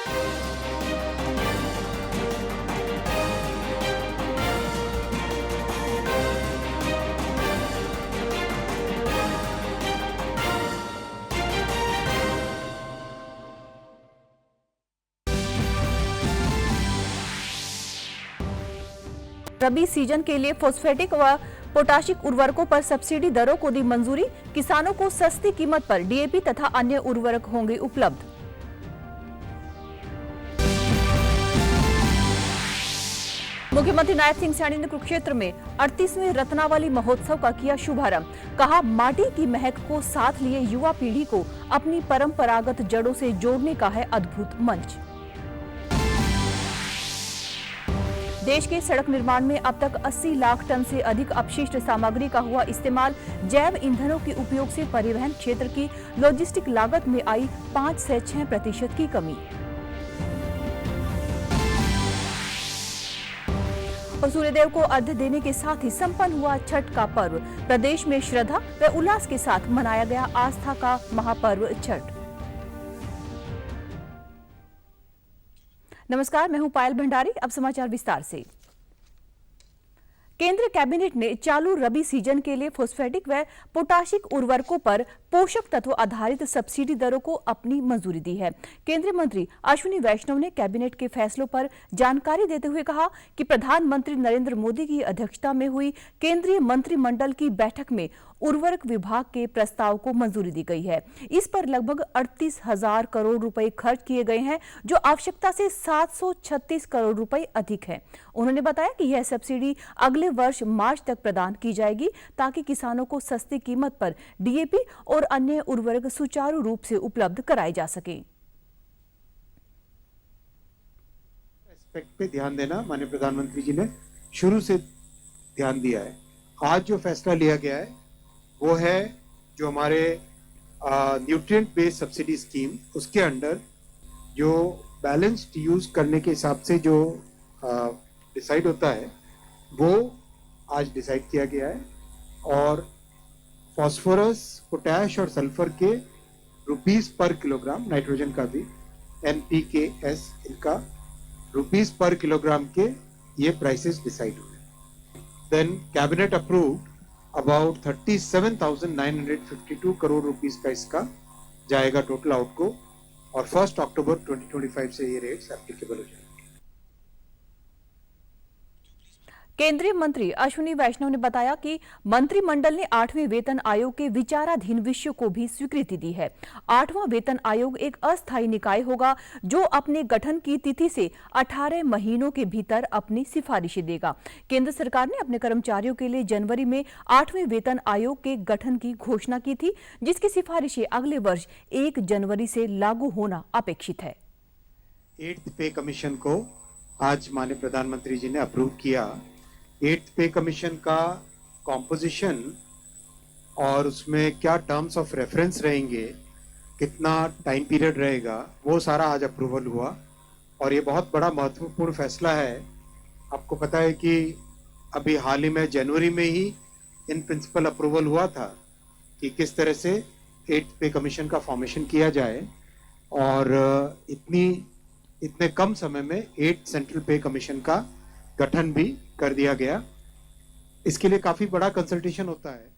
रबी season के लिए phosphatic व पोटाशिक उर्वरकों पर सब्सिडी दरों को दी मंजूरी। किसानों को सस्ती कीमत पर डीएपी तथा अन्य उर्वरक होंगे उपलब्ध। मुख्यमंत्री नायब सिंह सैनी ने कुरुक्षेत्र में 38वें रत्नावली महोत्सव का किया शुभारंभ। कहा, माटी की महक को साथ लिए युवा पीढ़ी को अपनी परंपरागत जड़ों से जोड़ने का है अद्भुत मंच। देश के सड़क निर्माण में अब तक 80 लाख टन से अधिक अपशिष्ट सामग्री का हुआ इस्तेमाल। जैव ईंधनों के उपयोग से परिवहन क्षेत्र की लॉजिस्टिक लागत में आई 5 से 6% की कमी। और सूर्यदेव को अर्घ्य देने के साथ ही संपन्न हुआ छठ का पर्व। प्रदेश में श्रद्धा व उल्लास के साथ मनाया गया आस्था का महापर्व छठ। नमस्कार, मैं हूं पायल भंडारी। अब समाचार विस्तार से। केंद्र कैबिनेट ने चालू रबी सीजन के लिए फॉस्फेटिक व पोटाशिक उर्वरकों पर पोषक तत्व आधारित सब्सिडी दरों को अपनी मंजूरी दी है। केंद्रीय मंत्री अश्विनी वैष्णव ने कैबिनेट के फैसलों पर जानकारी देते हुए कहा कि प्रधानमंत्री नरेंद्र मोदी की अध्यक्षता में हुई केंद्रीय मंत्रिमंडल की बैठक में उर्वरक विभाग के प्रस्ताव को मंजूरी दी गई है। इस पर लगभग 38,000 करोड़ रुपए खर्च किए गए हैं, जो आवश्यकता से 736 करोड़ रुपए अधिक है। उन्होंने बताया कि यह सब्सिडी अगले वर्ष मार्च तक प्रदान की जाएगी, ताकि किसानों को सस्ती कीमत पर डीएपी और अन्य उर्वरक सुचारू रूप से उपलब्ध कराए जा सके। एस्पेक्ट पे ध्यान देना माननीय प्रधानमंत्री जी ने शुरू से ध्यान दिया है। आज जो फैसला लिया गया है वो है जो हमारे न्यूट्रिएंट बेस्ड सब्सिडी स्कीम, उसके अंडर जो बैलेंस्ड यूज करने के हिसाब से जो डिसाइड होता है वो आज डिसाइड किया गया है। और फॉस्फोरस, पोटैश और सल्फर के रुपीस पर किलोग्राम, नाइट्रोजन का भी NPKS, इनका रुपीस पर किलोग्राम के ये प्राइसेस डिसाइड हुए। Then cabinet approved about 37,952 crore rupees का इसका जाएगा टोटल आउटगो, और 1 अक्टूबर 2025 से ये रेट्स एप्लीकेबल हो जाएंगे। केंद्रीय मंत्री अश्विनी वैष्णव ने बताया कि मंत्रिमंडल ने 8वें वेतन आयोग के विचाराधीन विषयों को भी स्वीकृति दी है। 8वां वेतन आयोग एक अस्थायी निकाय होगा जो अपने गठन की तिथि से 18 महीनों के भीतर अपनी सिफारिशें देगा। केंद्र सरकार ने अपने कर्मचारियों के लिए जनवरी में 8वें वेतन आयोग के गठन की घोषणा की थी, जिसकी सिफारिशें अगले वर्ष 1 जनवरी से लागू होना अपेक्षित है। 8th पे कमीशन को आज माननीय प्रधानमंत्री जी ने अप्रूव किया। 8th पे कमीशन का कॉम्पोजिशन और उसमें क्या टर्म्स ऑफ रेफरेंस रहेंगे, कितना टाइम पीरियड रहेगा, वो सारा आज अप्रूवल हुआ। और ये बहुत बड़ा महत्वपूर्ण फैसला है। आपको पता है कि अभी हाल ही में जनवरी में ही इन प्रिंसिपल अप्रूवल हुआ था कि किस तरह से 8th पे कमीशन का फॉर्मेशन किया जाए, और इतने कम समय में 8 सेंट्रल पे कमीशन का गठन भी कर दिया गया। इसके लिए काफी बड़ा कंसल्टेशन होता है।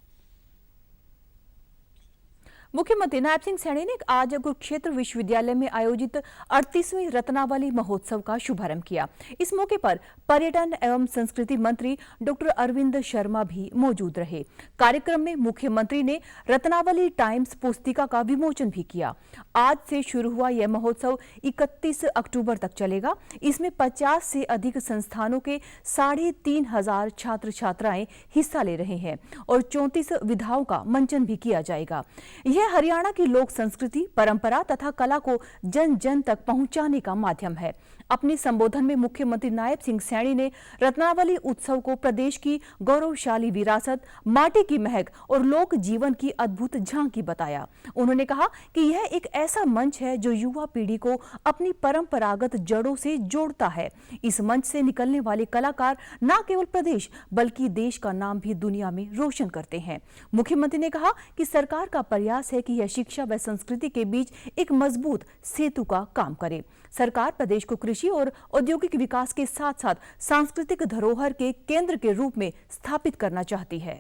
मुख्यमंत्री नायब सिंह सैनी ने आज कुरुक्षेत्र विश्वविद्यालय में आयोजित 38वें रत्नावली महोत्सव का शुभारंभ किया। इस मौके पर पर्यटन एवं संस्कृति मंत्री डॉक्टर अरविंद शर्मा भी मौजूद रहे। कार्यक्रम में मुख्यमंत्री ने रत्नावली टाइम्स पुस्तिका का विमोचन भी किया। आज से शुरू हुआ यह महोत्सव 31 अक्टूबर तक चलेगा। इसमें 50 से अधिक संस्थानों के 3,500 छात्र छात्राएं हिस्सा ले रहे हैं और 34 विधाओं का मंचन भी किया जाएगा। यह हरियाणा की लोक संस्कृति, परंपरा तथा कला को जन जन तक पहुंचाने का माध्यम है। अपने संबोधन में मुख्यमंत्री नायब सिंह सैनी ने रत्नावली उत्सव को प्रदेश की गौरवशाली विरासत, माटी की महक और लोक जीवन की अद्भुत झांकी बताया। उन्होंने कहा कि यह एक ऐसा मंच है जो युवा पीढ़ी को अपनी परंपरागत जड़ों से जोड़ता है। इस मंच से निकलने वाले कलाकार न केवल प्रदेश बल्कि देश का नाम भी दुनिया में रोशन करते हैं। मुख्यमंत्री ने कहा कि सरकार का प्रयास है है कि यह शिक्षा व संस्कृति के बीच एक मजबूत सेतु का काम करे। सरकार प्रदेश को कृषि और औद्योगिक विकास के साथ साथ सांस्कृतिक धरोहर के केंद्र के रूप में स्थापित करना चाहती है।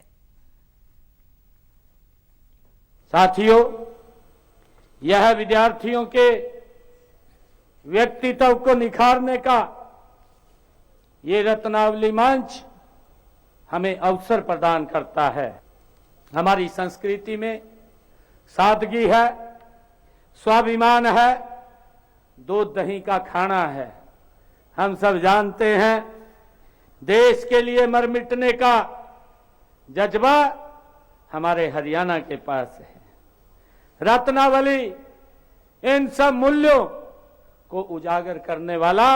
साथियों, यह विद्यार्थियों के व्यक्तित्व को निखारने का ये रत्नावली मंच हमें अवसर प्रदान करता है। हमारी संस्कृति में सादगी है, स्वाभिमान है, दूध दही का खाना है। हम सब जानते हैं देश के लिए मर मिटने का जज्बा हमारे हरियाणा के पास है। रत्नावली इन सब मूल्यों को उजागर करने वाला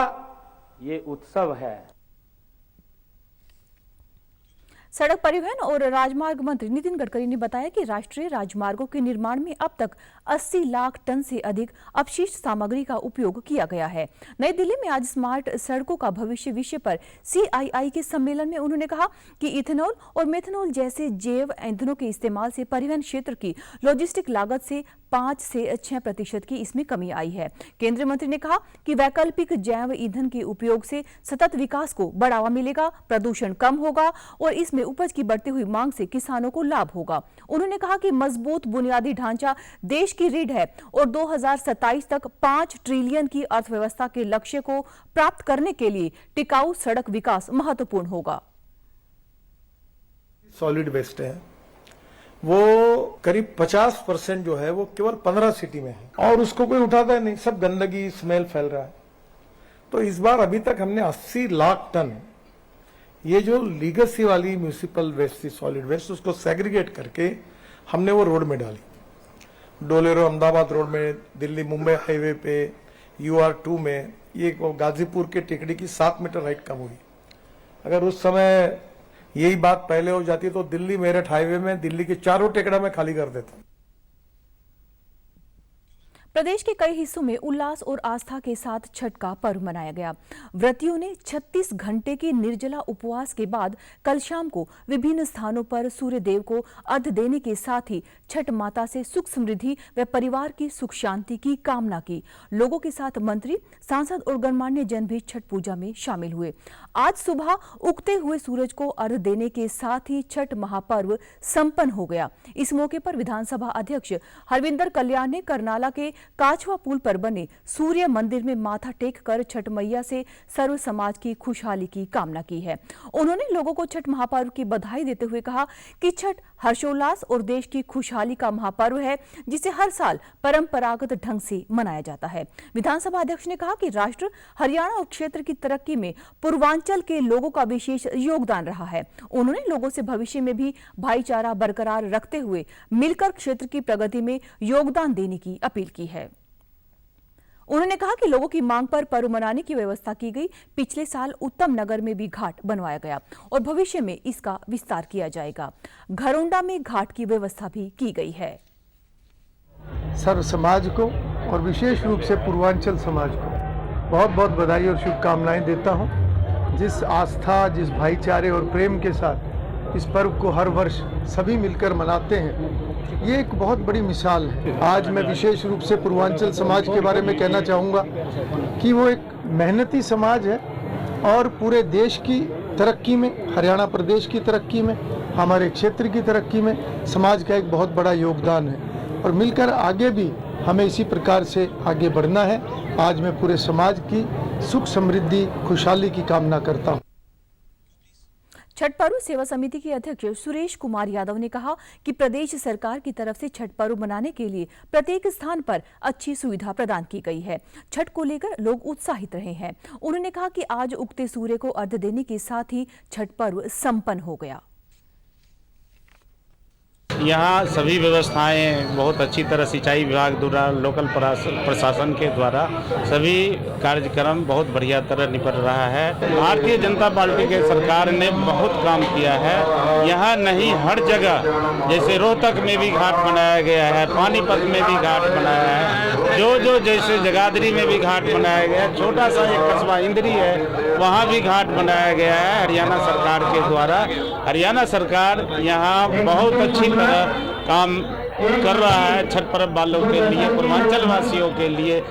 ये उत्सव है। सड़क परिवहन और राजमार्ग मंत्री नितिन गडकरी ने बताया कि राष्ट्रीय राजमार्गों के निर्माण में अब तक 80 लाख टन से अधिक अपशिष्ट सामग्री का उपयोग किया गया है। नई दिल्ली में आज स्मार्ट सड़कों का भविष्य विषय पर CII के सम्मेलन में उन्होंने कहा कि इथेनॉल और मेथनॉल जैसे जैव ईंधनों के इस्तेमाल से परिवहन क्षेत्र की लॉजिस्टिक लागत से 5 से 6% की इसमें कमी आई है। केंद्रीय मंत्री ने कहा कि वैकल्पिक जैव ईंधन के उपयोग से सतत विकास को बढ़ावा मिलेगा, प्रदूषण कम होगा और इसमें उपज की बढ़ती हुई मांग से किसानों को लाभ होगा। उन्होंने कहा कि मजबूत बुनियादी ढांचा देश की रीढ़ है और 2027 तक 5 ट्रिलियन की अर्थव्यवस्था के लक्ष्य को प्राप्त करने के लिए टिकाऊ सड़क विकास महत्वपूर्ण होगा। सॉलिड वेस्ट है वो करीब 50% जो है वो केवल 15 सिटी में है और उसको कोई उठाता है नहीं, सब गंदगी स्मेल फैल रहा है। तो इस बार अभी तक हमने 80 लाख टन ये जो लीगेसी वाली म्यूनिसिपल वेस्ट थी, सॉलिड वेस्ट, उसको सेग्रीगेट करके हमने वो रोड में डाली। डोलेरो अहमदाबाद रोड में, दिल्ली मुंबई हाईवे पे, UR2 में, ये गाजीपुर के टेकड़ी की 7 मीटर हाइट कम हुई। अगर उस समय यही बात पहले हो जाती तो दिल्ली मेरठ हाईवे में दिल्ली के चारों टेकड़ा में खाली कर देता। प्रदेश के कई हिस्सों में उल्लास और आस्था के साथ छठ का पर्व मनाया गया। व्रतियों ने 36 घंटे के निर्जला उपवास के बाद कल शाम को विभिन्न स्थानों पर सूर्य देव को अर्घ्य देने के साथ ही छठ माता से सुख समृद्धि व परिवार की सुख शांति की कामना की। लोगों के साथ मंत्री, सांसद और गणमान्य जन भी छठ पूजा में शामिल हुए। आज सुबह उगते हुए सूरज को अर्घ्य देने के साथ ही छठ महापर्व संपन्न हो गया। इस मौके पर विधानसभा अध्यक्ष हरविंदर कल्याण ने करनाला के काछवा पुल पर बने सूर्य मंदिर में माथा टेक कर छठ मैया से सर्व समाज की खुशहाली की कामना की है। उन्होंने लोगों को छठ महापर्व की बधाई देते हुए कहा कि छठ हर्षोल्लास और देश की खुशहाली का महापर्व है, जिसे हर साल परंपरागत ढंग से मनाया जाता है। विधानसभा अध्यक्ष ने कहा कि राष्ट्र, हरियाणा और क्षेत्र की तरक्की में पूर्वांचल के लोगों का विशेष योगदान रहा है। उन्होंने लोगों से भविष्य में भी भाईचारा बरकरार रखते हुए मिलकर क्षेत्र की प्रगति में योगदान देने की अपील की है। उन्होंने कहा कि लोगों की मांग पर पर्व मनाने की व्यवस्था की गई। पिछले साल उत्तम नगर में भी घाट बनवाया गया और भविष्य में इसका विस्तार किया जाएगा। घरोंडा में घाट की व्यवस्था भी की गई है। सर्व समाज को और विशेष रूप से पूर्वांचल समाज को बहुत बहुत बधाई और शुभकामनाएं देता हूं। जिस आस्था, जिस भाईचारे और प्रेम के साथ इस पर्व को हर वर्ष सभी मिलकर मनाते हैं, ये एक बहुत बड़ी मिसाल है। आज मैं विशेष रूप से पूर्वांचल समाज के बारे में कहना चाहूँगा कि वो एक मेहनती समाज है और पूरे देश की तरक्की में, हरियाणा प्रदेश की तरक्की में, हमारे क्षेत्र की तरक्की में समाज का एक बहुत बड़ा योगदान है और मिलकर आगे भी हमें इसी प्रकार से आगे बढ़ना है। आज मैं पूरे समाज की सुख समृद्धि, खुशहाली की कामना करता हूँ। छठ पर्व सेवा समिति के अध्यक्ष सुरेश कुमार यादव ने कहा कि प्रदेश सरकार की तरफ से छठ पर्व मनाने के लिए प्रत्येक स्थान पर अच्छी सुविधा प्रदान की गई है। छठ को लेकर लोग उत्साहित रहे हैं। उन्होंने कहा कि आज उगते सूर्य को अर्घ्य देने के साथ ही छठ पर्व संपन्न हो गया। यहाँ सभी व्यवस्थाएं बहुत अच्छी तरह सिंचाई विभाग द्वारा, लोकल प्रशासन के द्वारा सभी कार्यक्रम बहुत बढ़िया तरह निपट रहा है। भारतीय जनता पार्टी के सरकार ने बहुत काम किया है। यहाँ नहीं, हर जगह, जैसे रोहतक में भी घाट बनाया गया है, पानीपत में भी घाट बनाया है, जो जैसे जगाधरी में भी घाट बनाया गया है, छोटा सा एक कस्बा इंद्री है वहाँ भी घाट बनाया गया है हरियाणा सरकार के द्वारा। हरियाणा सरकार यहाँ बहुत अच्छी तरह काम कर रहा है छठ पर्व वालों के लिए, पूर्वांचल वासियों के लिए।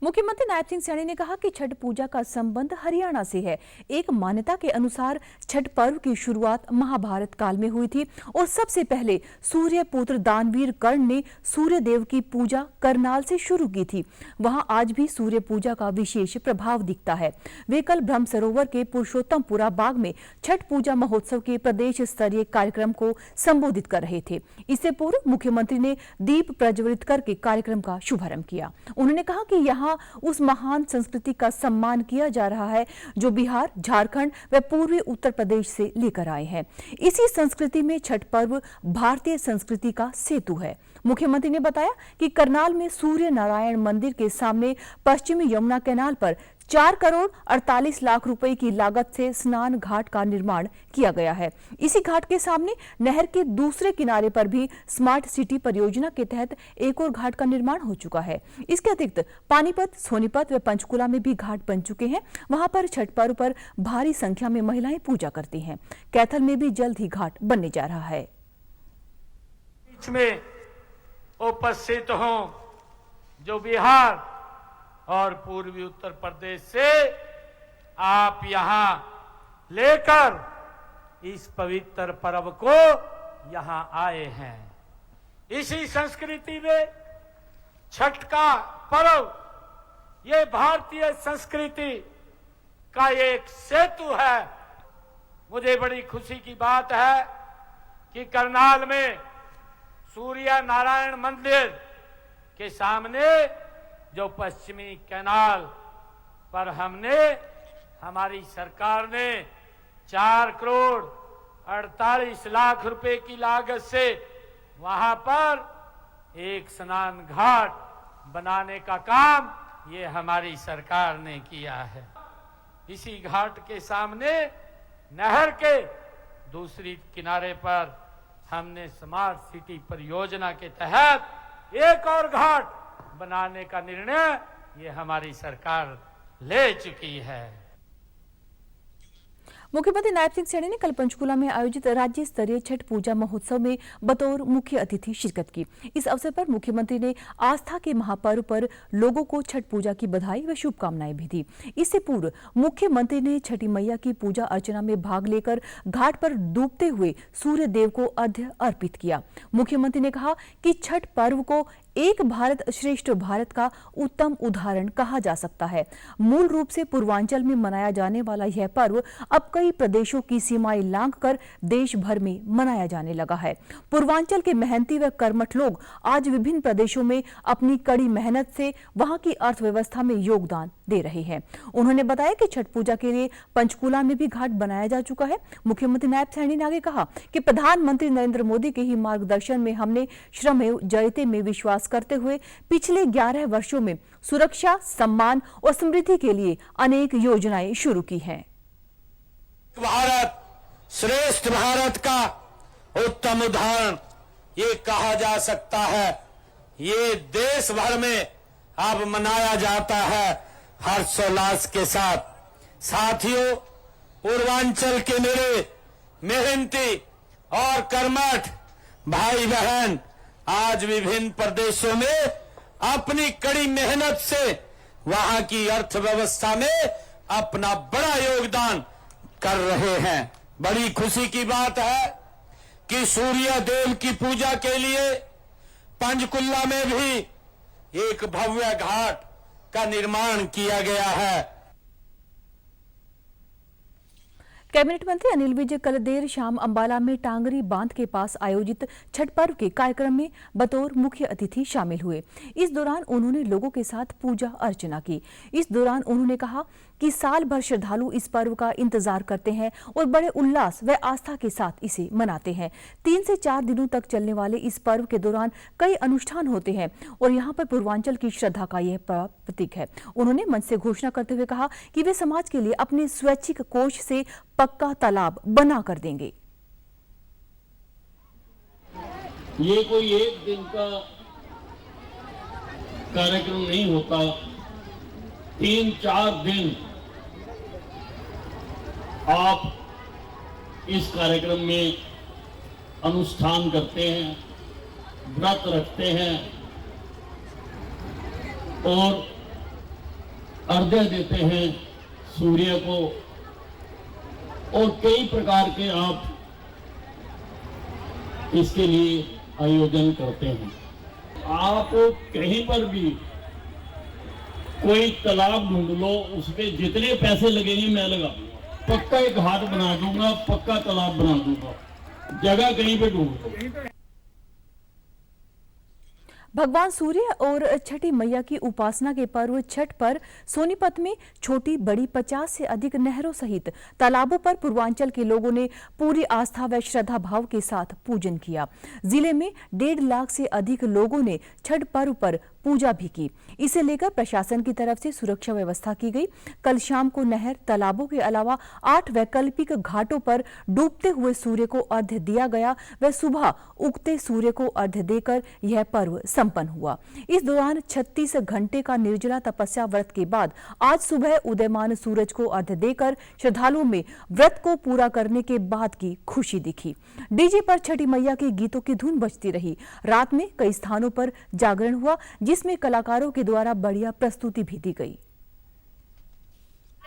मुख्यमंत्री नायब सिंह सैनी ने कहा कि छठ पूजा का संबंध हरियाणा से है। एक मान्यता के अनुसार छठ पर्व की शुरुआत महाभारत काल में हुई थी और सबसे पहले सूर्य पुत्र दानवीर कर्ण ने सूर्य देव की पूजा करनाल से शुरू की थी। वहां आज भी सूर्य पूजा का विशेष प्रभाव दिखता है। वे कल ब्रह्म सरोवर के पुरुषोत्तमपुरा बाग में छठ पूजा महोत्सव के प्रदेश स्तरीय कार्यक्रम को संबोधित कर रहे थे। इससे पूर्व मुख्यमंत्री ने दीप प्रज्वलित करके कार्यक्रम का शुभारंभ किया। उन्होंने कहा कि यहाँ उस महान संस्कृति का सम्मान किया जा रहा है जो बिहार, झारखंड व पूर्वी उत्तर प्रदेश से लेकर आए हैं। इसी संस्कृति में छठ पर्व भारतीय संस्कृति का सेतु है। मुख्यमंत्री ने बताया कि करनाल में सूर्य नारायण मंदिर के सामने पश्चिमी यमुना कैनाल पर 4 करोड़ 48 लाख रुपए की लागत से स्नान घाट का निर्माण किया गया है। इसी घाट के सामने नहर के दूसरे किनारे पर भी स्मार्ट सिटी परियोजना के तहत एक और घाट का निर्माण हो चुका है। इसके अतिरिक्त पानीपत, सोनीपत व पंचकुला में भी घाट बन चुके हैं। वहां पर छठ पर्व पर भारी संख्या में महिलाएं पूजा करती हैं। कैथल में भी जल्द ही घाट बनने जा रहा है। बीच में उपस्थित हों जो बिहार और पूर्वी उत्तर प्रदेश से आप यहां लेकर इस पवित्र पर्व को यहां आए हैं। इसी संस्कृति में छठ का पर्व ये भारतीय संस्कृति का एक सेतु है। मुझे बड़ी खुशी की बात है कि करनाल में सूर्य नारायण मंदिर के सामने जो पश्चिमी कैनाल पर हमारी सरकार ने 4 करोड़ 48 लाख रुपए की लागत से वहां पर एक स्नान घाट बनाने का काम ये हमारी सरकार ने किया है। इसी घाट के सामने नहर के दूसरी किनारे पर हमने स्मार्ट सिटी परियोजना के तहत एक और घाट बनाने का निर्णय ये हमारी सरकार ले चुकी है। मुख्यमंत्री नायब सिंह सैनी ने कल पंचकुला में आयोजित राज्य स्तरीय छठ पूजा महोत्सव में बतौर मुख्य अतिथि शिरकत की। इस अवसर पर मुख्यमंत्री ने आस्था के महापर्व पर लोगों को छठ पूजा की बधाई व शुभकामनाएं भी दी। इससे पूर्व मुख्यमंत्री ने छठी मैया की पूजा अर्चना में भाग लेकर घाट पर डूबते हुए सूर्य देव को अर्घ्य अर्पित किया। मुख्यमंत्री ने कहा कि छठ पर्व को एक भारत श्रेष्ठ भारत का उत्तम उदाहरण कहा जा सकता है। मूल रूप से पूर्वांचल में मनाया जाने वाला यह पर्व अब कई प्रदेशों की सीमाएं लांघकर देश भर में मनाया जाने लगा है। पूर्वांचल के मेहनती व कर्मठ लोग आज विभिन्न प्रदेशों में अपनी कड़ी मेहनत से वहां की अर्थव्यवस्था में योगदान दे रहे हैं। उन्होंने बताया कि छठ पूजा के लिए पंचकुला में भी घाट बनाया जा चुका है। मुख्यमंत्री नायब सैनी ने आगे कहा कि प्रधानमंत्री नरेंद्र मोदी के ही मार्गदर्शन में हमने श्रमेव जयते में विश्वास करते हुए पिछले 11 वर्षों में सुरक्षा, सम्मान और समृद्धि के लिए अनेक योजनाएं शुरू की हैं। भारत श्रेष्ठ भारत का उत्तम उदाहरण ये कहा जा सकता है। ये देश भर में अब मनाया जाता है हर्षोल्लास के साथ। साथियों, पूर्वांचल के मेरे मेहनती और कर्मठ भाई बहन आज विभिन्न प्रदेशों में अपनी कड़ी मेहनत से वहां की अर्थव्यवस्था में अपना बड़ा योगदान कर रहे हैं। बड़ी खुशी की बात है कि सूर्य देव की पूजा के लिए पंचकुला में भी एक भव्य घाट का निर्माण किया गया है। कैबिनेट मंत्री अनिल विज कल देर शाम अंबाला में टांगरी बांध के पास आयोजित छठ पर्व के कार्यक्रम में बतौर मुख्य अतिथि शामिल हुए। इस दौरान उन्होंने लोगों के साथ पूजा अर्चना की। इस दौरान उन्होंने कहा कि साल भर श्रद्धालु इस पर्व का इंतजार करते हैं और बड़े उल्लास व आस्था के साथ इसे मनाते हैं। 3 से 4 दिनों तक चलने वाले इस पर्व के दौरान कई अनुष्ठान होते हैं और यहाँ पर पूर्वांचल की श्रद्धा का यह प्रतीक है। उन्होंने मंच से घोषणा करते हुए कहा कि वे समाज के लिए अपने स्वैच्छिक कोष से पक्का तालाब बना कर देंगे। ये कोई एक दिन का कार्यक्रम नहीं होता, 3-4 दिन आप इस कार्यक्रम में अनुष्ठान करते हैं, व्रत रखते हैं और अर्घ्य देते हैं सूर्य को, और कई प्रकार के आप इसके लिए आयोजन करते हैं। आप कहीं पर भी कोई तालाब ढूंढ लो, उसमें जितने पैसे लगेंगे मैं लगा दूंगा, पक्का एक घाट बना दूंगा, पक्का तालाब बना दूंगा, जगह कहीं पे ढूंढ लो। भगवान सूर्य और छठी मैया की उपासना के पर्व छठ पर सोनीपत में छोटी बड़ी 50 से अधिक नहरों सहित तालाबों पर पूर्वांचल के लोगों ने पूरी आस्था व श्रद्धा भाव के साथ पूजन किया। जिले में 1.5 लाख से अधिक लोगों ने छठ पर्व पर पूजा भी की। इसे लेकर प्रशासन की तरफ से सुरक्षा व्यवस्था की गई। कल शाम को नहर, तालाबों के अलावा 8 वैकल्पिक घाटों पर डूबते हुए सूर्य को अर्घ्य दिया गया व सुबह उगते सूर्य को अर्घ्य देकर यह पर्व संपन्न हुआ। इस दौरान 36 घंटे का निर्जला तपस्या व्रत के बाद आज सुबह उदयमान सूरज को अर्घ्य देकर श्रद्धालुओं में व्रत को पूरा करने के बाद की खुशी दिखी। डीजे पर छठी मैया के गीतों की धुन बजती रही। रात में कई स्थानों पर जागरण हुआ, जिसमें कलाकारों के द्वारा बढ़िया प्रस्तुति भी दी गई।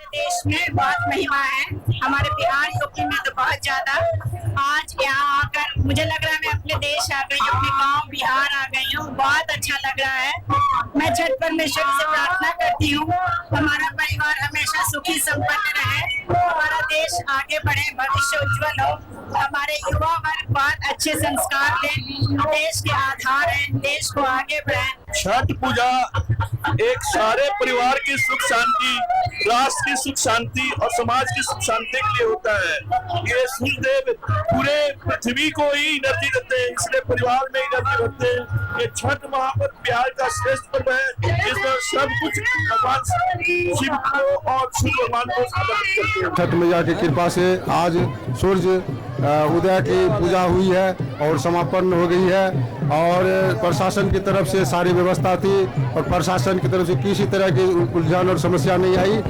देश में बहुत महिमा है, हमारे बिहार यूपी में तो बहुत ज्यादा। आज यहाँ आकर मुझे लग रहा है मैं अपने देश आ गई, अपने गांव बिहार आ गई हूँ। बहुत अच्छा लग रहा है। मैं छठ परमेश्वर से प्रार्थना करती हूँ हमारा परिवार हमेशा सुखी संपन्न रहे, हमारा देश आगे बढ़े, भविष्य उज्जवल हो, हमारे युवा वर्ग बहुत अच्छे संस्कार लें, देश के आधार है, देश को आगे बढ़ाएं। छठ पूजा एक सारे परिवार की सुख शांति, राष्ट्र की सुख शांति और समाज की सुख शांति के लिए होता है। ये सूर्यदेव पूरे पृथ्वी को ही एनर्जी देते हैं, इसलिए परिवार में एनर्जी रखते हैं। ये छठ महापर्व बिहार का श्रेष्ठ पर्व है, इसमें सब कुछ भगवान शिव को और सूर्य भगवान को समर्पित करते हैं। छठ मैया की कृपा से आज सूर्य उदय की पूजा हुई है और समापन हो गई है, और प्रशासन की तरफ से सारी व्यवस्था थी और प्रशासन की तरफ से किसी तरह की उलझन और समस्या नहीं आई।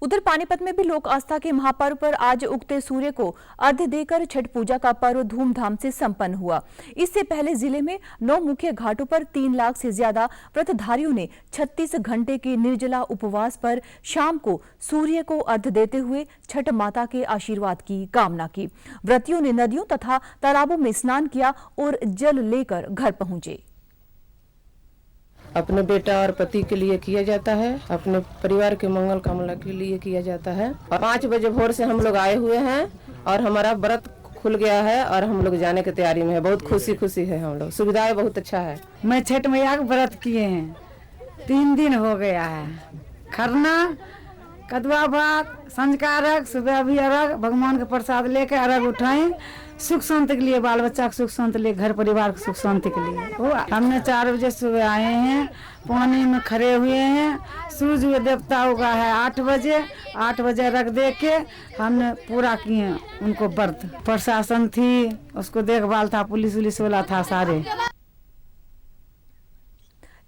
उधर पानीपत में भी लोक आस्था के महापर्व पर आज उगते सूर्य को अर्घ्य देकर छठ पूजा का पर्व धूमधाम से संपन्न हुआ। इससे पहले जिले में 9 मुख्य घाटों पर 3 लाख से ज्यादा व्रतधारियों ने 36 घंटे के निर्जला उपवास पर शाम को सूर्य को अर्घ्य देते हुए छठ माता के आशीर्वाद की कामना की। व्रतियों ने नदियों तथा तालाबों में स्नान किया और जल लेकर घर पहुंचे। अपने बेटा और पति के लिए किया जाता है, अपने परिवार के मंगल कामना के लिए किया जाता है। और 5 बजे भोर से हम लोग आए हुए हैं और हमारा व्रत खुल गया है और हम लोग जाने की तैयारी में है। बहुत खुशी है, हम लोग सुविधाएं बहुत अच्छा है। मैं छठ मैया का व्रत किए हैं, 3 दिन हो गया है। खरना, कदवा भात, संझका अर्घ, सुबह भी अर्घ, भगवान का प्रसाद लेकर अर्घ उठाएं, सुख शांति के लिए, बाल बच्चा के सुख शांति के लिए, घर परिवार के सुख शांति के लिए हुआ। हमने 4 बजे सुबह आए हैं, पानी में खड़े हुए हैं, सूर्य देवता उगा है 8 बजे, 8 बजे रख दे के हमने पूरा किए उनको व्रत। प्रशासन थी, उसको देखभाल था, पुलिस उलिस वाला था सारे।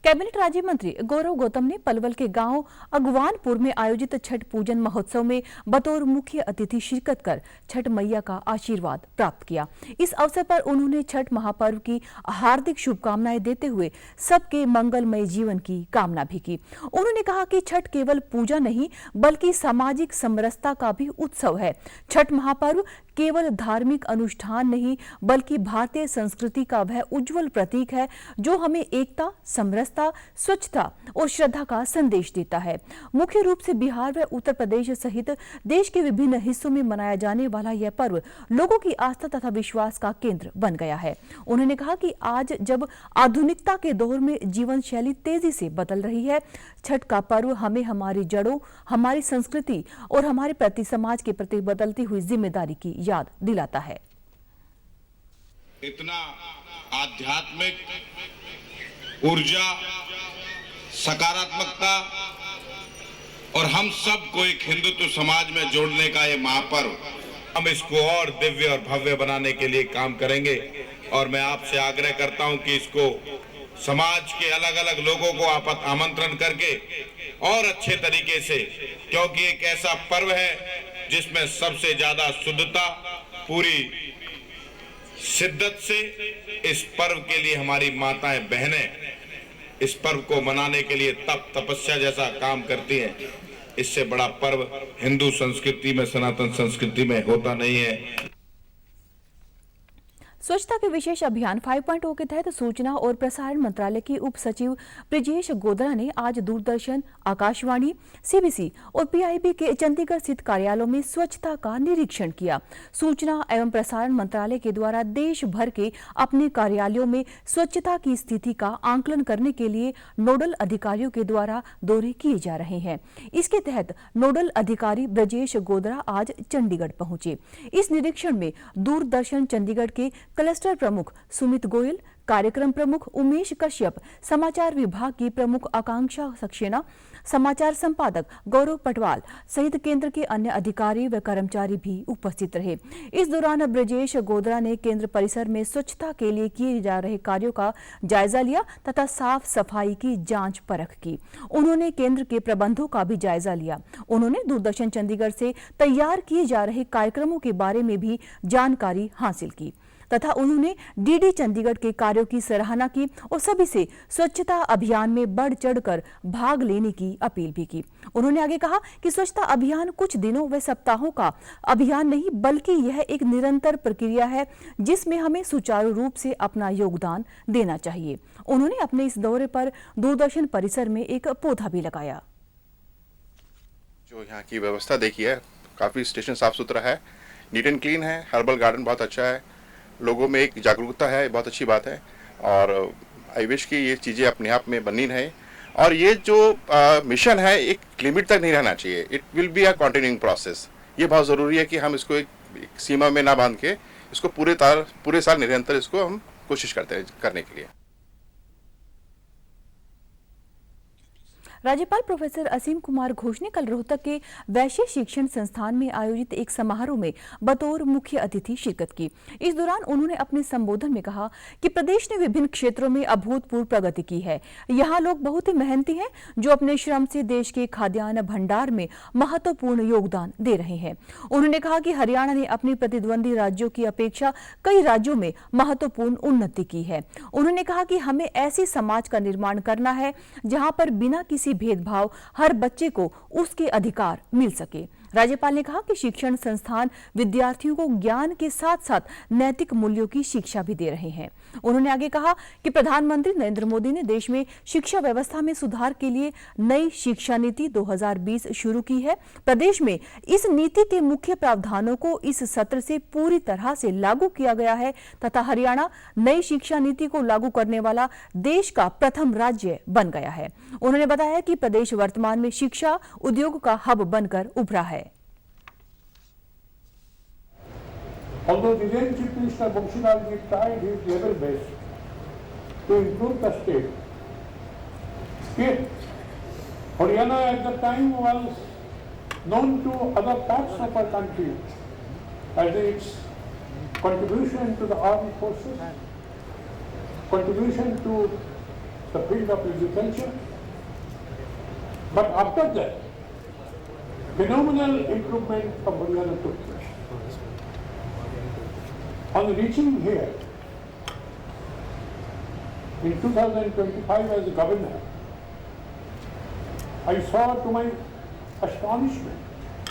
कैबिनेट राज्य मंत्री गौरव गौतम ने पलवल के गांव अगवानपुर में आयोजित छठ पूजन महोत्सव में बतौर मुख्य अतिथि शिरकत कर छठ मैया का आशीर्वाद प्राप्त किया। इस अवसर पर उन्होंने छठ महापर्व की हार्दिक शुभकामनाएं देते हुए सबके मंगलमय जीवन की कामना भी की। उन्होंने कहा कि छठ केवल पूजा नहीं बल्कि सामाजिक समरसता का भी उत्सव है। छठ महापर्व केवल धार्मिक अनुष्ठान नहीं बल्कि भारतीय संस्कृति का वह उज्जवल प्रतीक है जो हमें एकता, समरसता, स्वच्छता और श्रद्धा का संदेश देता है। मुख्य रूप से बिहार व उत्तर प्रदेश सहित देश के विभिन्न हिस्सों में मनाया जाने वाला यह पर्व लोगों की आस्था तथा विश्वास का केंद्र बन गया है। उन्होंने कहा कि आज जब आधुनिकता के दौर में जीवन शैली तेजी से बदल रही है, छठ का पर्व हमें हमारी जड़ों, हमारी संस्कृति और हमारे प्रति समाज के प्रति बदलती हुई जिम्मेदारी की याद दिलाता है। इतना आध्यात्मिक ऊर्जा, सकारात्मकता और हम सबको एक हिंदुत्व समाज में जोड़ने का ये महापर्व, हम इसको और दिव्य और भव्य बनाने के लिए काम करेंगे। और मैं आपसे आग्रह करता हूं कि इसको समाज के अलग अलग लोगों को आप आमंत्रण करके और अच्छे तरीके से, क्योंकि एक ऐसा पर्व है जिसमें सबसे ज्यादा शुद्धता, पूरी शिद्दत से इस पर्व के लिए हमारी माताएं बहनें इस पर्व को मनाने के लिए तप तपस्या जैसा काम करती हैं। इससे बड़ा पर्व हिंदू संस्कृति में, सनातन संस्कृति में होता नहीं है। स्वच्छता के विशेष अभियान 5.0 के तहत सूचना और प्रसारण मंत्रालय के उप सचिव ब्रिजेश गोदरा ने आज दूरदर्शन, आकाशवाणी, सीबीसी और पीआईबी के चंडीगढ़ स्थित कार्यालयों में स्वच्छता का निरीक्षण किया। सूचना एवं प्रसारण मंत्रालय के द्वारा देश भर के अपने कार्यालयों में स्वच्छता की स्थिति का आंकलन करने के लिए नोडल अधिकारियों के द्वारा दौरे किए जा रहे हैं। इसके तहत नोडल अधिकारी ब्रिजेश गोदरा आज चंडीगढ़ पहुंचे। इस निरीक्षण में दूरदर्शन चंडीगढ़ के क्लस्टर प्रमुख सुमित गोयल, कार्यक्रम प्रमुख उमेश कश्यप, समाचार विभाग की प्रमुख आकांक्षा सक्सेना, समाचार संपादक गौरव पटवाल सहित केंद्र के अन्य अधिकारी व कर्मचारी भी उपस्थित रहे। इस दौरान ब्रजेश गोदरा ने केंद्र परिसर में स्वच्छता के लिए किए जा रहे कार्यों का जायजा लिया तथा साफ सफाई की जांच परख की। उन्होंने केंद्र के प्रबंधों का भी जायजा लिया। उन्होंने दूरदर्शन चंडीगढ़ से तैयार किए जा रहे कार्यक्रमों के बारे में भी जानकारी हासिल की तथा उन्होंने डीडी चंडीगढ़ के कार्यों की सराहना की और सभी से स्वच्छता अभियान में बढ़ चढ़कर भाग लेने की अपील भी की। उन्होंने आगे कहा कि स्वच्छता अभियान कुछ दिनों व सप्ताहों का अभियान नहीं बल्कि यह एक निरंतर प्रक्रिया है जिसमें हमें सुचारू रूप से अपना योगदान देना चाहिए। उन्होंने अपने इस दौरे पर दूरदर्शन परिसर में एक पौधा भी लगाया। जो यहाँ की व्यवस्था देखी है, काफी स्टेशन साफ सुथरा है, नीट एंड क्लीन है, हर्बल गार्डन बहुत अच्छा है, लोगों में एक जागरूकता है, बहुत अच्छी बात है। और आई विश कि ये चीज़ें अपने आप में बनी रहे और ये जो मिशन है एक लिमिट तक नहीं रहना चाहिए। It will be a continuing process. ये बहुत ज़रूरी है कि हम इसको एक सीमा में ना बांध के इसको पूरे साल निरंतर इसको हम कोशिश करते हैं करने के लिए। राज्यपाल प्रोफेसर असीम कुमार घोष ने कल रोहतक के वैश्य शिक्षण संस्थान में आयोजित एक समारोह में बतौर मुख्य अतिथि शिरकत की। इस दौरान उन्होंने अपने संबोधन में कहा कि प्रदेश ने विभिन्न क्षेत्रों में अभूतपूर्व प्रगति की है। यहाँ लोग बहुत ही मेहनती हैं जो अपने श्रम से देश के खाद्यान्न भंडार में महत्वपूर्ण योगदान दे रहे हैं। उन्होंने कहा कि हरियाणा ने अपनी प्रतिद्वंदी राज्यों की अपेक्षा कई राज्यों में महत्वपूर्ण उन्नति की है। उन्होंने कहा कि हमें ऐसे समाज का निर्माण करना है जहाँ पर बिना किसी भेदभाव हर बच्चे को उसके अधिकार मिल सके। राज्यपाल ने कहा कि शिक्षण संस्थान विद्यार्थियों को ज्ञान के साथ साथ नैतिक मूल्यों की शिक्षा भी दे रहे हैं। उन्होंने आगे कहा कि प्रधानमंत्री नरेंद्र मोदी ने देश में शिक्षा व्यवस्था में सुधार के लिए नई शिक्षा नीति 2020 शुरू की है। प्रदेश में इस नीति के मुख्य प्रावधानों को इस सत्र से पूरी तरह से लागू किया गया है तथा हरियाणा नई शिक्षा नीति को लागू करने वाला देश का प्रथम राज्य बन गया है। उन्होंने बताया कि प्रदेश वर्तमान में शिक्षा उद्योग का हब बनकर उभरा है। Although Viren Chief Minister Bongshilal ji tried his level best to improve the state, yet Haryana at the time was known to other parts of our country as its contribution to the armed forces, contribution to the field of agriculture. But after that, phenomenal improvement of Haryana took place. On reaching here in 2025 as governor, I saw to my astonishment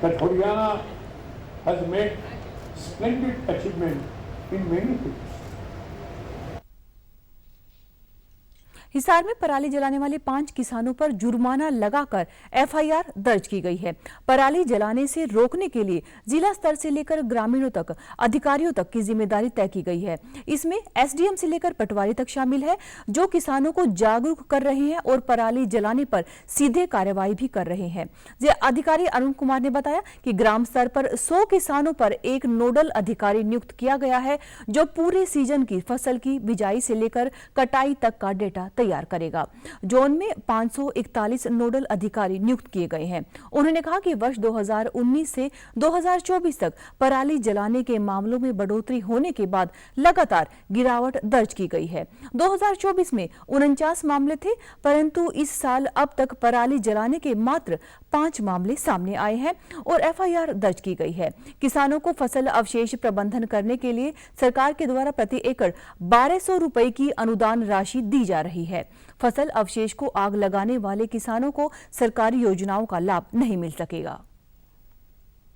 that Haryana has made splendid achievement in many fields. Hisar में पराली जलाने वाले 5 किसानों पर जुर्माना लगाकर FIR दर्ज की गई है। पराली जलाने से रोकने के लिए जिला स्तर से लेकर ग्रामीणों तक अधिकारियों तक की जिम्मेदारी तय की गई है। इसमें एसडीएम से लेकर पटवारी तक शामिल है जो किसानों को जागरूक कर रहे हैं और पराली जलाने पर सीधे कार्रवाई भी कर रहे हैं। अधिकारी अरुण कुमार ने बताया कि ग्राम स्तर पर 100 किसानों पर एक नोडल अधिकारी नियुक्त किया गया है जो पूरे सीजन की फसल की बिजाई से लेकर कटाई तक का डेटा तैयार करेगा। जोन में 541 नोडल अधिकारी नियुक्त किए गए हैं। उन्होंने कहा कि वर्ष 2019 से 2024 तक पराली जलाने के मामलों में बढ़ोतरी होने के बाद लगातार गिरावट दर्ज की गई है। 2024 में 49 मामले थे, परंतु इस साल अब तक पराली जलाने के मात्र 5 मामले सामने आए हैं और एफआईआर दर्ज की गई है। किसानों को फसल अवशेष प्रबंधन करने के लिए सरकार के द्वारा प्रति एकड़ 1200 रुपए की अनुदान राशि दी जा रही है। फसल अवशेष को आग लगाने वाले किसानों को सरकारी योजनाओं का लाभ नहीं मिल सकेगा।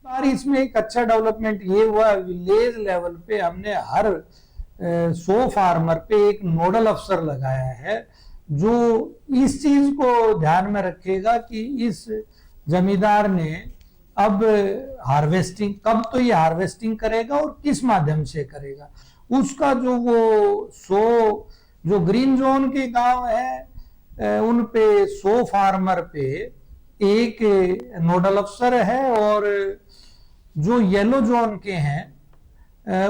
और इसमें एक अच्छा डेवलपमेंट ये हुआ, विलेज लेवल पे हमने हर 100 फार्मर पे एक नोडल अफसर लगाया है जो इस चीज को ध्यान में रखेगा कि इस जमींदार ने अब हार्वेस्टिंग कब तो ये हार्वेस्टिंग करेगा और किस माध्यम से करेगा। उसका जो वो 100 जो ग्रीन जोन के गांव है उन पे 100 फार्मर पे एक नोडल अफसर है और जो येलो जोन के हैं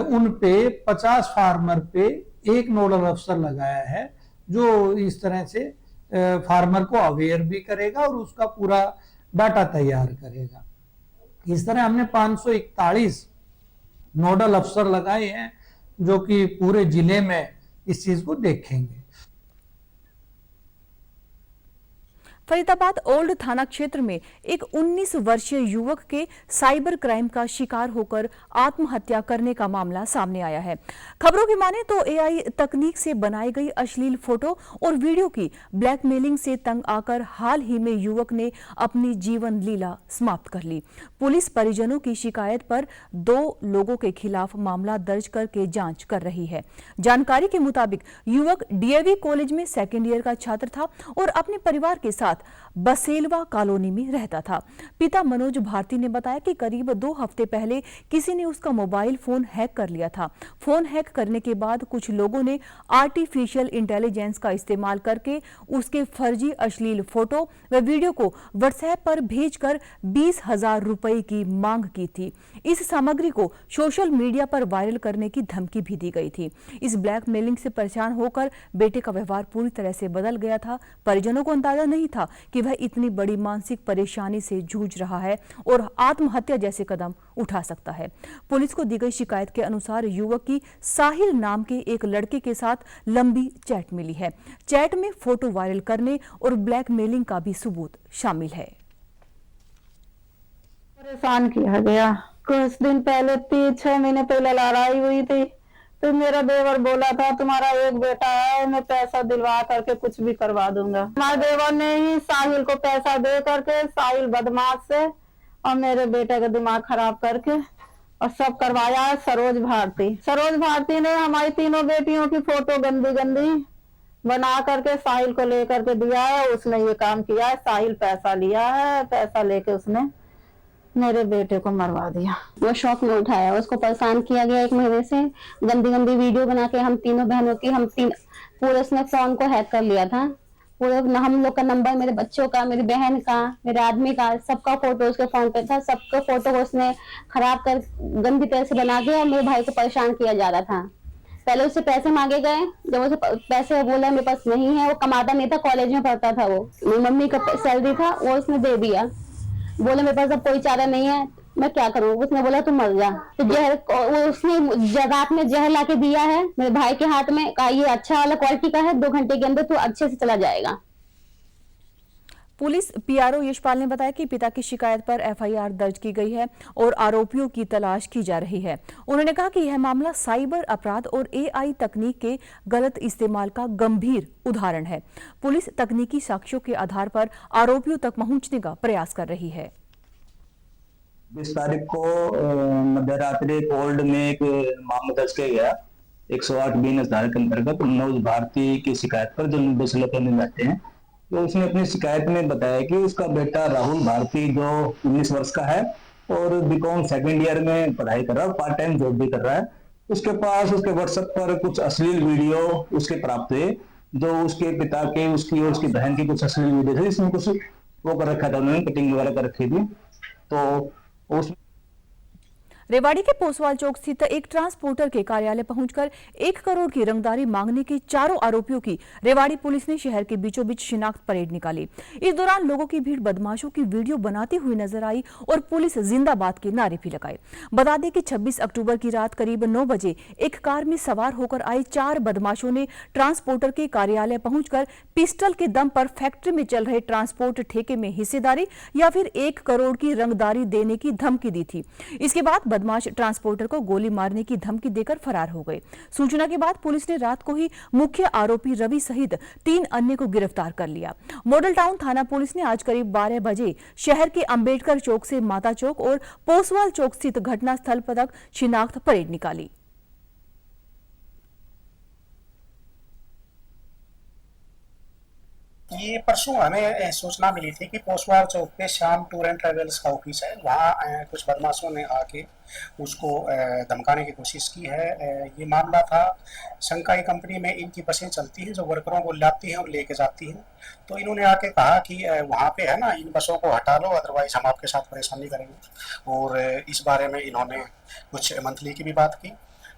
उन पे 50 फार्मर पे एक नोडल अफसर लगाया है जो इस तरह से फार्मर को अवेयर भी करेगा और उसका पूरा डाटा तैयार करेगा। इस तरह हमने 541 नोडल अफसर लगाए हैं जो कि पूरे जिले में इस चीज को देखेंगे। फरीदाबाद ओल्ड थाना क्षेत्र में एक 19 वर्षीय युवक के साइबर क्राइम का शिकार होकर आत्महत्या करने का मामला सामने आया है। खबरों की माने तो एआई तकनीक से बनाई गई अश्लील फोटो और वीडियो की ब्लैकमेलिंग से तंग आकर हाल ही में युवक ने अपनी जीवन लीला समाप्त कर ली। पुलिस परिजनों की शिकायत पर 2 लोगों के खिलाफ मामला दर्ज करके जांच कर रही है। जानकारी के मुताबिक युवक डीएवी कॉलेज में सेकेंड ईयर का छात्र था और अपने परिवार के साथ बसेलवा कॉलोनी में रहता था। पिता मनोज भारती ने बताया कि करीब 2 हफ्ते पहले किसी ने उसका मोबाइल फोन हैक कर लिया था। फोन हैक करने के बाद कुछ लोगों ने आर्टिफिशियल इंटेलिजेंस का इस्तेमाल करके उसके फर्जी अश्लील फोटो व वीडियो को व्हाट्सएप पर भेजकर 20,000 रुपए की मांग की थी। इस सामग्री को सोशल मीडिया पर वायरल करने की धमकी भी दी गई थी। इस ब्लैकमेलिंग से परेशान होकर बेटे का व्यवहार पूरी तरह से बदल गया था। परिजनों को अंदाजा नहीं था कि वह इतनी बड़ी मानसिक परेशानी से जूझ रहा है और आत्महत्या जैसे कदम उठा सकता है। पुलिस को दी गई शिकायत के अनुसार युवक की साहिल नाम के एक लड़के के साथ लंबी चैट मिली है। चैट में फोटो वायरल करने और ब्लैकमेलिंग का भी सबूत शामिल है। परेशान किया गया। कुछ दिन पहले 3-6 महीने पहले लड़ाई हुई थी तो मेरा देवर बोला था तुम्हारा एक बेटा है, मैं पैसा दिलवा करके कुछ भी करवा दूंगा। हमारे देवर ने ही साहिल को पैसा दे करके, साहिल बदमाश से और मेरे बेटे का दिमाग खराब करके और सब करवाया है सरोज भारती ने हमारी तीनों बेटियों की फोटो गंदी गंदी बना करके साहिल को लेकर के दिया है। उसने ये काम किया है। साहिल पैसा लिया है, पैसा लेके उसने मेरे बेटे को मरवा दिया। वो शौक में उठाया, उसको परेशान किया गया 1 महीने से। गंदी गंदी वीडियो बना के हम तीनों बहनों की पूरे उसने फोन को हैक कर लिया था। पूरे हम लोग का नंबर, मेरे बच्चों का, मेरी बहन का, मेरे आदमी का, सबका फोटो उसके फोन पे था। सबके फोटो को उसने खराब कर गंदी तरह से बना के और मेरे भाई को परेशान किया जा रहा था। पहले उससे पैसे मांगे गए, जब उसे पैसे बोला मेरे पास नहीं है, वो कमाता नहीं था, कॉलेज में पढ़ता था, वो मेरी मम्मी का सैलरी था वो उसने दे दिया। बोले मेरे पास अब कोई चारा नहीं है, मैं क्या करूं। उसने बोला तुम मर जा। तो जहर उसने रात में जहर लाके दिया है मेरे भाई के हाथ में, कहा ये अच्छा वाला क्वालिटी का है, 2 घंटे के अंदर तू अच्छे से चला जाएगा। पुलिस पीआरओ यशपाल ने बताया कि पिता की शिकायत पर एफआईआर दर्ज की गई है और आरोपियों की तलाश की जा रही है। उन्होंने कहा कि यह मामला साइबर अपराध और एआई तकनीक के गलत इस्तेमाल का गंभीर उदाहरण है। पुलिस तकनीकी साक्ष्यों के आधार पर आरोपियों तक पहुंचने का प्रयास कर रही है। 20 तारीख को मध्य रात्रि ओल्ड में एक मामला दर्ज किया गया 108 धारा के अंतर्गत मनोज भारती की शिकायत पर, जो बसेलवा में रहते हैं। तो उसने अपनी शिकायत में बताया कि उसका बेटा राहुल भारती जो 19 वर्ष का है और बीकॉम सेकेंड ईयर में पढ़ाई कर रहा है, पार्ट टाइम जॉब भी कर रहा है। उसके पास उसके व्हाट्सएप पर कुछ अश्लील वीडियो उसके प्राप्त हुए, जो उसके पिता के, उसकी और उसकी बहन की कुछ अश्लील वीडियो थे, इसमें कुछ वो कर रखा था, उन्होंने कटिंग वगैरह कर रखी थी। तो उस रेवाड़ी के पोसवाल चौक स्थित एक ट्रांसपोर्टर के कार्यालय पहुंचकर 1 करोड़ की रंगदारी मांगने के चारों आरोपियों की रेवाड़ी पुलिस ने शहर के बीचों बीच शिनाख्त परेड निकाली। इस दौरान लोगों की भीड़ बदमाशों की वीडियो बनाती हुई नजर आई और पुलिस जिंदाबाद के नारे भी लगाए। बता दें कि 26 अक्टूबर की रात करीब 9 बजे एक कार में सवार होकर आए 4 बदमाशों ने ट्रांसपोर्टर के कार्यालय पहुंचकर पिस्टल के दम पर फैक्ट्री में चल रहे ट्रांसपोर्ट ठेके में हिस्सेदारी या फिर 1 करोड़ की रंगदारी देने की धमकी दी थी। इसके बाद बदमाश ट्रांसपोर्टर को गोली मारने की धमकी देकर फरार हो गए। सूचना के बाद पुलिस ने रात को ही मुख्य आरोपी रवि सहित 3 अन्य को गिरफ्तार कर लिया। मॉडल टाउन थाना पुलिस ने आज करीब 12 बजे शहर के अंबेडकर चौक से माता चौक और पोसवाल चौक स्थित घटना स्थल पर तक शिनाख्त परेड निकाली। ये परसों हमें सूचना मिली थी कि पोसवाल चौक पे श्याम टूर एंड ट्रेवल्स का ऑफिस है, वहाँ कुछ बदमाशों ने आके उसको धमकाने की कोशिश की है। ये मामला था शंकाई कंपनी में इनकी बसें चलती हैं जो वर्करों को लाती हैं और लेके जाती हैं। तो इन्होंने आके कहा कि वहाँ पे है ना, इन बसों को हटा लो अदरवाइज हम आपके साथ परेशानी करेंगे। और इस बारे में इन्होंने कुछ मंथली की भी बात की,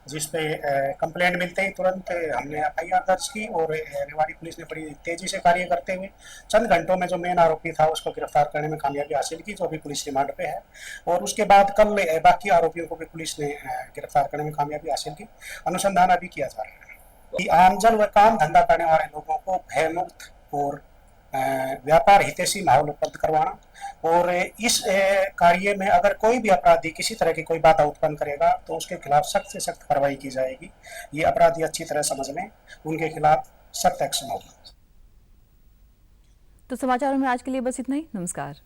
जिस पे कंप्लेंट मिलते ही तुरंत हमने FIR दर्ज की और रेवाड़ी पुलिस ने बड़ी तेजी से कार्य करते हुए चंद घंटों में जो मेन आरोपी था उसको गिरफ्तार करने में कामयाबी हासिल की, जो अभी पुलिस रिमांड पे है। और उसके बाद कल बाकी आरोपियों को भी पुलिस ने गिरफ्तार करने में कामयाबी हासिल की। अनुसंधान अभी किया जा रहा है कि आमजन व काम धंधा करने वाले लोगों को भयमुक्त और व्यापार हितैषी माहौल उपलब्ध करवाना, और इस कार्य में अगर कोई भी अपराधी किसी तरह की कोई बाधा उत्पन्न करेगा तो उसके खिलाफ सख्त से सख्त कार्रवाई की जाएगी। ये अपराधी अच्छी तरह समझ लें, उनके खिलाफ सख्त एक्शन होगा। तो समाचारों में आज के लिए बस इतना ही। नमस्कार।